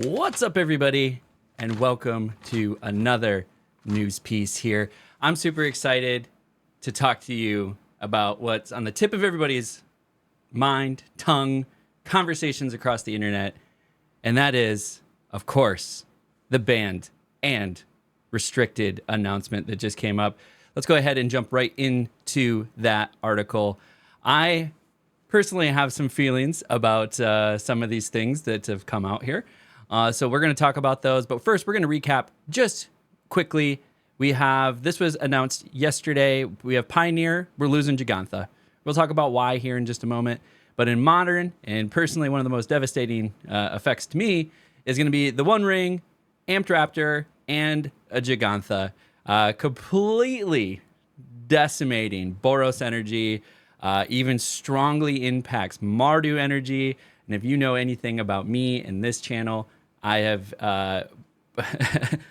What's up, everybody, and welcome to another news piece here. I'm super excited to talk to you about what's on the tip of everybody's mind, tongue, conversations across the internet, and that is, of course, the banned and restricted announcement that just came up. Let's go ahead and jump right into that article. I personally have some feelings about some of these things that have come out here. So we're going to talk about those. But first, we're going to recap just quickly. This was announced yesterday. We have Pioneer. We're losing Gigantha. We'll talk about why here in just a moment. But in Modern, and personally one of the most devastating effects to me, is going to be the One Ring, Amped Raptor, and a Gigantha. Completely decimating Boros energy, even strongly impacts Mardu energy. And if you know anything about me and this channel, I have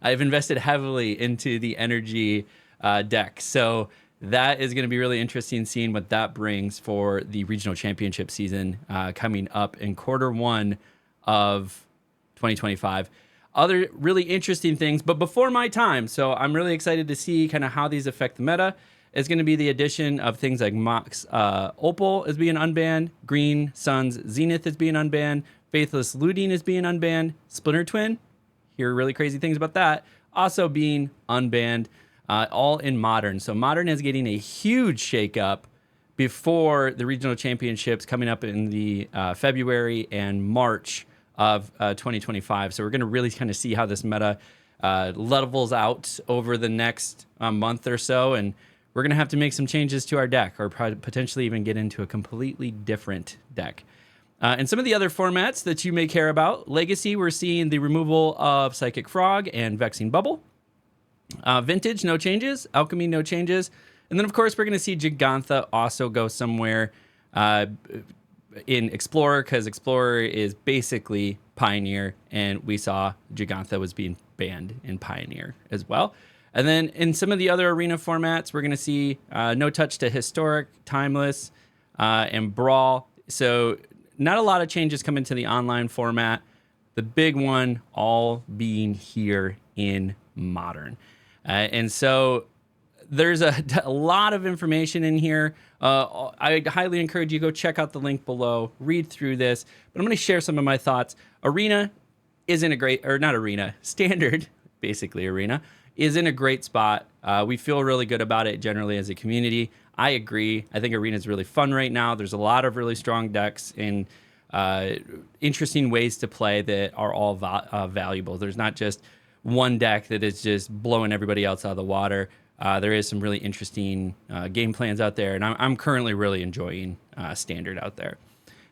I've invested heavily into the energy deck. So that is going to be really interesting seeing what that brings for the regional championship season coming up in Q1 of 2025. Other really interesting things, but before my time, so I'm really excited to see kind of how these affect the meta, is going to be the addition of things like Mox Opal is being unbanned, Green Sun's Zenith is being unbanned, Faithless Looting is being unbanned, Splinter Twin, hear really crazy things about that, also being unbanned, all in Modern. So Modern is getting a huge shakeup before the regional championships coming up in the February and March of 2025. So we're going to really kind of see how this meta levels out over the next month or so, and we're going to have to make some changes to our deck or potentially even get into a completely different deck. And some of the other formats that you may care about, Legacy, we're seeing the removal of Psychic Frog and Vexing Bubble. Vintage, no changes. Alchemy, no changes. And then, of course, we're going to see Gigantha also go somewhere in Explorer, because Explorer is basically Pioneer, and we saw Gigantha was being banned in Pioneer as well. And then in some of the other arena formats, we're going to see no touch to Historic, Timeless, and Brawl. So not a lot of changes coming to the online format. The big one all being here in Modern. And so there's a lot of information in here. I highly encourage you to go check out the link below, read through this. But I'm going to share some of my thoughts. Standard, basically Arena, is in a great spot. We feel really good about it generally as a community. I agree. I think Arena is really fun right now. There's a lot of really strong decks and interesting ways to play that are all valuable. There's not just one deck that is just blowing everybody else out of the water. There is some really interesting game plans out there, and I'm currently really enjoying Standard out there.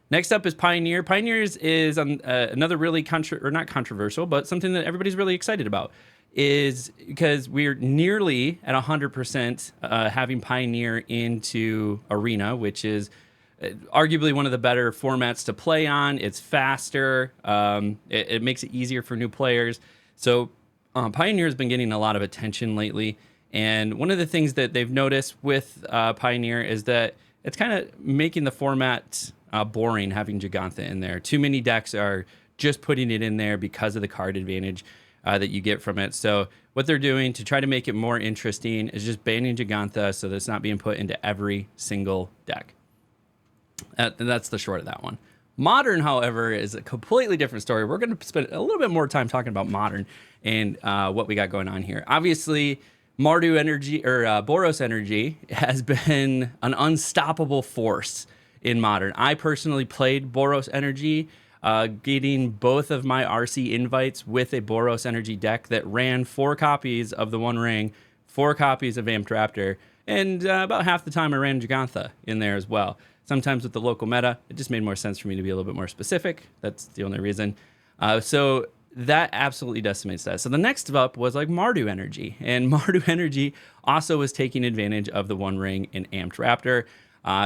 Next up is Pioneer. Pioneers is another really not controversial, but something that everybody's really excited about, is because we're nearly at 100% having Pioneer into Arena, which is arguably one of the better formats to play on. It's faster. It makes it easier for new players. So Pioneer has been getting a lot of attention lately. And one of the things that they've noticed with Pioneer is that it's kind of making the format boring having Gigantha in there. Too many decks are just putting it in there because of the card advantage that you get from it. So what they're doing to try to make it more interesting is just banning Gigantha so that it's not being put into every single deck. That's the short of that one. Modern, however, is a completely different story. We're going to spend a little bit more time talking about Modern and what we got going on here. Obviously, Mardu energy or Boros energy has been an unstoppable force in Modern. I personally played Boros energy, getting both of my RC invites with a Boros energy deck that ran 4 copies of the One Ring, 4 copies of Amped Raptor, and about half the time I ran Gigantha in there as well. Sometimes with the local meta, it just made more sense for me to be a little bit more specific. That's the only reason. So that absolutely decimates that. So the next up was like Mardu energy, and Mardu energy also was taking advantage of the One Ring and Amped Raptor.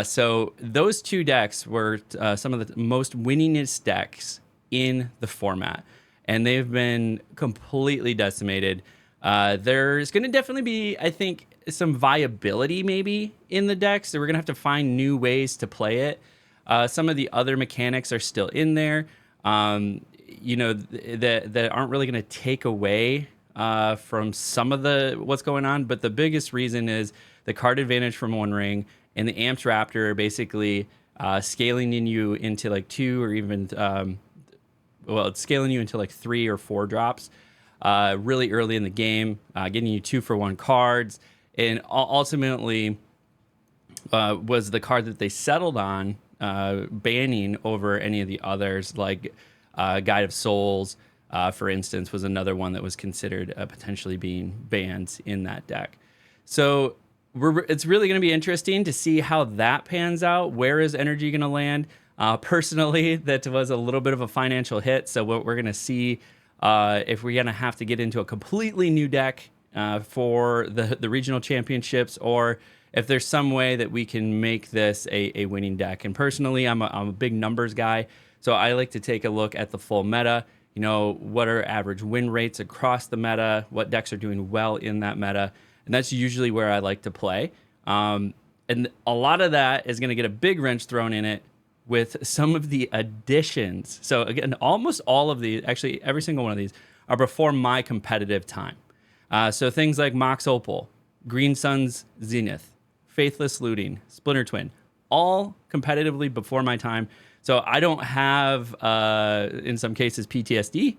So those two decks were some of the most winningest decks in the format, and they've been completely decimated. There's going to definitely be, I think, some viability maybe in the deck, so we're going to have to find new ways to play it. Some of the other mechanics are still in there. that aren't really going to take away from some of the what's going on. But the biggest reason is the card advantage from One Ring and the Amps Raptor are basically scaling you into like two or even it's scaling you into like 3 or 4 drops really early in the game, getting you 2-for-1 cards, and ultimately was the card that they settled on banning over any of the others, like Guide of Souls, for instance, was another one that was considered potentially being banned in that deck. So it's really going to be interesting to see how that pans out. Where is energy going to land? Personally, that was a little bit of a financial hit. So what we're going to see if we're going to have to get into a completely new deck for the regional championships, or if there's some way that we can make this a winning deck. And personally, I'm a big numbers guy, so I like to take a look at the full meta. What are average win rates across the meta? What decks are doing well in that meta? And that's usually where I like to play. And a lot of that is going to get a big wrench thrown in it with some of the additions. So again, almost all of these, actually every single one of these, are before my competitive time. So things like Mox Opal, Green Sun's Zenith, Faithless Looting, Splinter Twin, all competitively before my time. So I don't have, in some cases, PTSD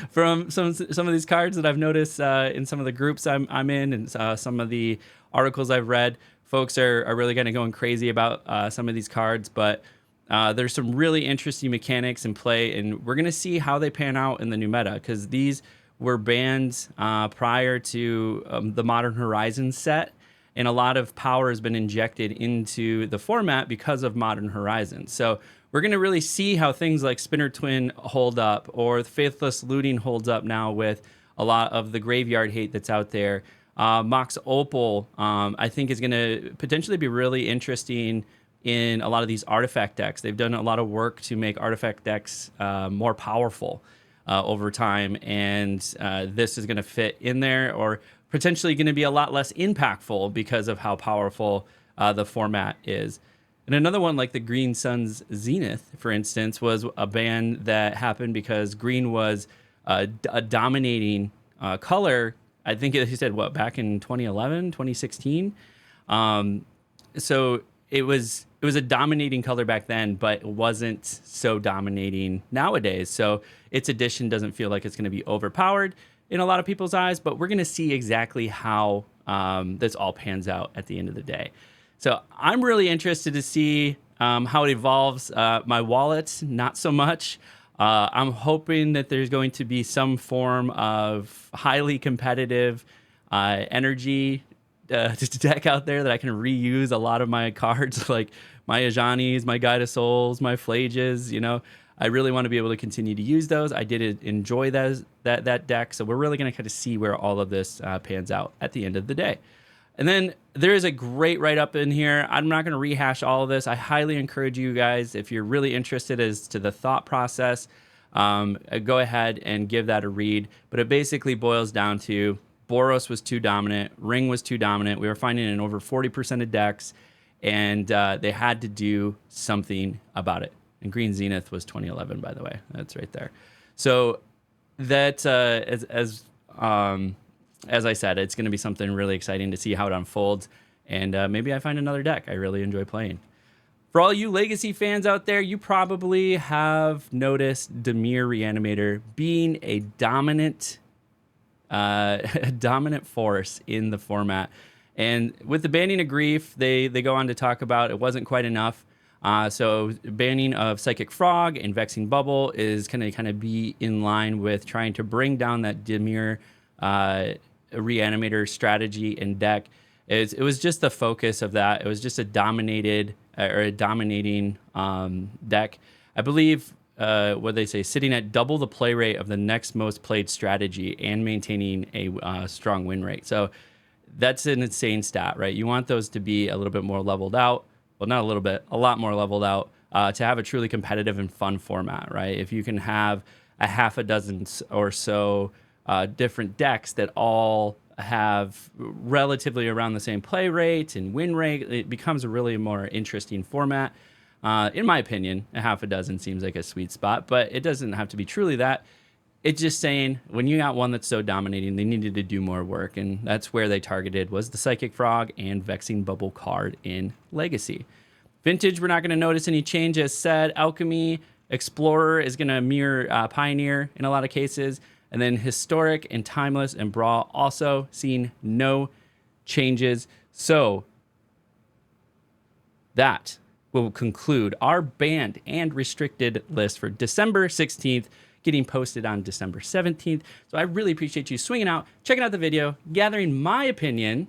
from some of these cards that I've noticed in some of the groups I'm in, and some of the articles I've read. Folks are really kind of going crazy about some of these cards, but there's some really interesting mechanics in play, and we're going to see how they pan out in the new meta, because these were banned prior to the Modern Horizons set, and a lot of power has been injected into the format because of Modern Horizons. So we're going to really see how things like Spinner Twin hold up, or Faithless Looting holds up now with a lot of the graveyard hate that's out there. Mox Opal, I think, is going to potentially be really interesting in a lot of these artifact decks. They've done a lot of work to make artifact decks more powerful over time, and this is going to fit in there, or potentially going to be a lot less impactful because of how powerful the format is. And another one, like the Green Sun's Zenith, for instance, was a ban that happened because green was a dominating color. I think he said, back in 2011, 2016? So it was a dominating color back then, but it wasn't so dominating nowadays. So its addition doesn't feel like it's going to be overpowered in a lot of people's eyes, but we're going to see exactly how this all pans out at the end of the day. So I'm really interested to see how it evolves. My wallet, not so much. I'm hoping that there's going to be some form of highly competitive energy deck out there that I can reuse a lot of my cards, like my Ajanis, my Guide of Souls, my Phlages. I really want to be able to continue to use those. I did enjoy that deck, so we're really going to kind of see where all of this pans out at the end of the day. And then there is a great write-up in here. I'm not going to rehash all of this. I highly encourage you guys, if you're really interested as to the thought process, go ahead and give that a read. But it basically boils down to Boros was too dominant, Ring was too dominant. We were finding it in over 40% of decks, and they had to do something about it. And Green Zenith was 2011, by the way. That's right there. So that, as I said, it's going to be something really exciting to see how it unfolds. And maybe I find another deck I really enjoy playing. For all you Legacy fans out there, you probably have noticed Dimir Reanimator being a dominant force in the format. And with the banning of Grief, they go on to talk about it wasn't quite enough. So banning of Psychic Frog and Vexing Bubble is going to kind of be in line with trying to bring down that Dimir Reanimator strategy and deck. It was just the focus of that. It was just a dominating deck. I believe what they say, sitting at double the play rate of the next most played strategy and maintaining a strong win rate. So that's an insane stat, right? You want those to be a little bit more leveled out. Well, not a little bit, a lot more leveled out to have a truly competitive and fun format, right? If you can have a half a dozen or so different decks that all have relatively around the same play rate and win rate, it becomes a really more interesting format. In my opinion, a half a dozen seems like a sweet spot, but it doesn't have to be truly that. It's just saying when you got one that's so dominating, they needed to do more work, and that's where they targeted was the Psychic Frog and Vexing Bubble card in Legacy. Vintage, we're not going to notice any change. As said, Alchemy, Explorer is going to mirror Pioneer in a lot of cases, and then Historic and Timeless and Brawl also seeing no changes. So that will conclude our banned and restricted list for December 16th, getting posted on December 17th. So I really appreciate you swinging out, checking out the video, gathering my opinion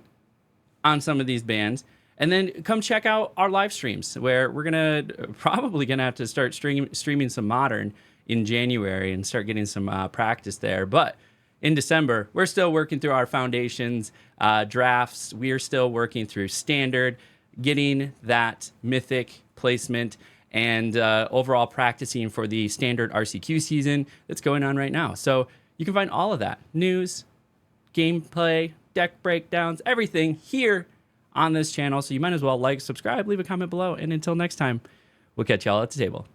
on some of these bands, and then come check out our live streams where we're probably gonna have to start streaming some Modern in January and start getting some practice there. But in December, we're still working through our foundations, drafts. We are still working through Standard, getting that Mythic placement, and overall practicing for the Standard RCQ season that's going on right now. So you can find all of that, news, gameplay, deck breakdowns, everything here on this channel. So you might as well like, subscribe, leave a comment below, and until next time, we'll catch y'all at the table.